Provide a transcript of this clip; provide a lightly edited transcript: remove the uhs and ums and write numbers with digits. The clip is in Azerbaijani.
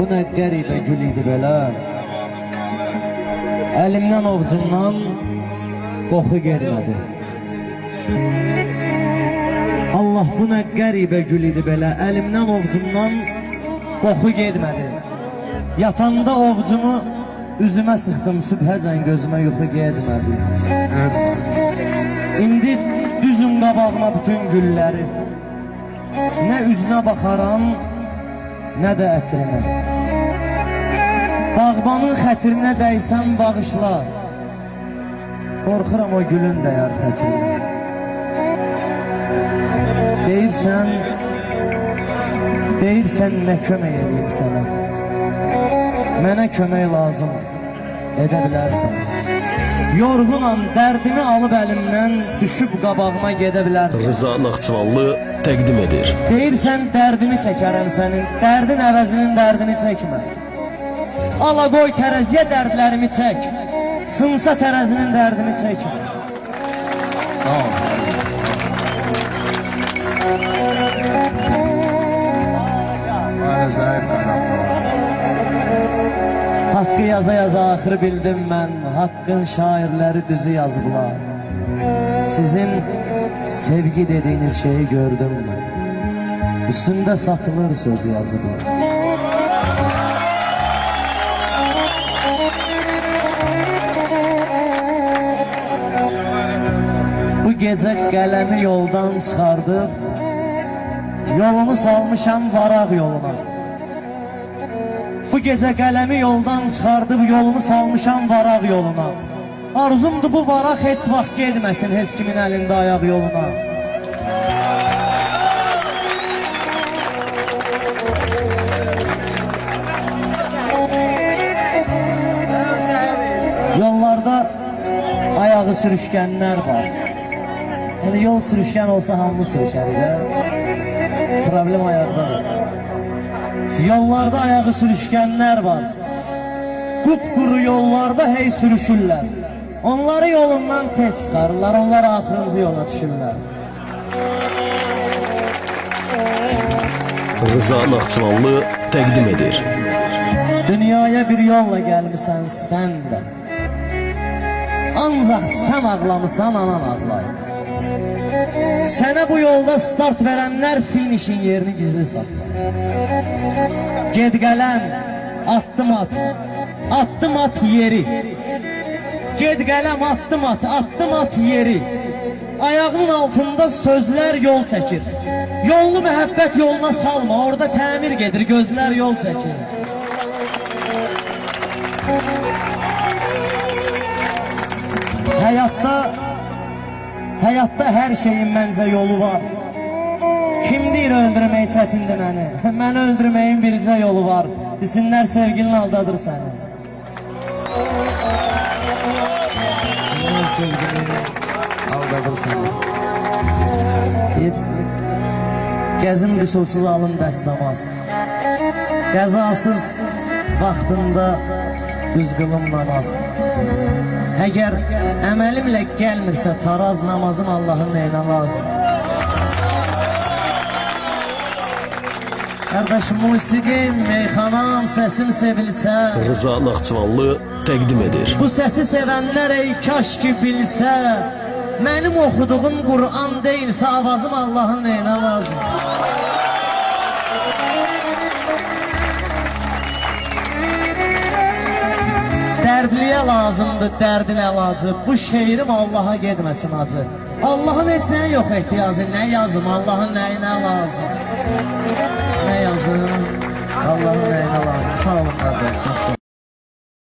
bu nə qəribə gül idi belə. Əlimdən ovcumdan qoxu gelmədi. Allah, bu nə qəribə gül idi belə. Əlimdən ovcumdan qoxu getmədi. Yatanda ovcumu üzümə sıxdım, sübhəcən gözümə yuxu getmədi. İndi düzün qabağıma bütün gülləri, nə üzünə baxaram, nə də ətrinə. Bağbanın xətrinə dəysəm bağışlar, qorxuram o gülün dəyər xətrinə. Deyirsən nə kömək edeyim sənə, mənə kömək lazım edə bilərsən. Yorğunam, dərdimi alıb əlimdən, düşüb qabağıma gedə bilərsən. Rıza Naxçıvanlı təqdim edir. Deyirsən dərdimi çəkərəm sənin, dərdin əvəzinin dərdini çəkmə. Ala qoy tərəziyə dərdlərimi çək, sınsa tərəzinin dərdini çəkmə. Böyle zayıf kaynaklı var. Haqqı yaza-yaza axırı bildim mən, haqqın şairləri düzü yazıblar. Sizin sevgi dediğiniz şeyi gördüm mən, üstündə satılır sözü yazıblar. Bu gecə qələmi yoldan çıxardıb, yolumu salmışam varaq yoluna. Bu gecə qələmi yoldan çıxardıb, yolumu salmışam varaq yoluna. Arzumdur bu varaq heç vaxt gedməsin heç kimin əlində ayaq yoluna. Yollarda ayağı sürüşkənlər var. Yəni yol sürüşkən olsa hamı sürüşər. Problem ayaqdadır. Yollarda ayağı sürüşkənlər var. Qupquru yollarda hey sürüşürlər. Onları yolundan tez çıxarırlar, onlar axırıncı yola düşürlər. Rıza Naxçıvanlı təqdim edir. Dünyaya bir yolla gəlmisən sən də, ancaq sən ağlamısan, anan ağlayır. Sənə bu yolda start verənlər finişin yerini gizli saxlar. Ged qələm, atdım at, atdım at yeri. Ged qələm, atdım at, atdım at yeri. Ayağının altında sözlər yol çəkir. Yollu məhəbbət yoluna salma, orada təmir gedir, gözlər yol çəkir. Həyatda hər şeyin məncə yolu var. Kim deyir öldürmək çətindir məni? Mən öldürməyin bircə yolu var. Desinlər sevgilin aldadır səni. Desinlər sevgilin aldadır səni. Gəzim qüsursuz alın dəstəmaz. Qəzasız vaxtında düz qılım namaz. Əgər əməlimlə gəlmirsə taraz namazım Allahın neyinə lazım. Qardaşım, musiqim, meyxanam, səsim sevilsə, Rıza Naxçıvanlı təqdim edir. Bu səsi sevənlər ey kaş ki bilsə, mənim oxuduğum Qur'an deyilsə avazım Allahın neyinə lazım. Dərdliyə lazımdır dərdin əlacı, bu şeirim Allaha getməsin acı. Allahın heç nəyə yox ehtiyacı, nə yazım, Allahın nəyinə lazım. Nə yazım, Allahın nəyinə lazım. Sağ olun qardaşım.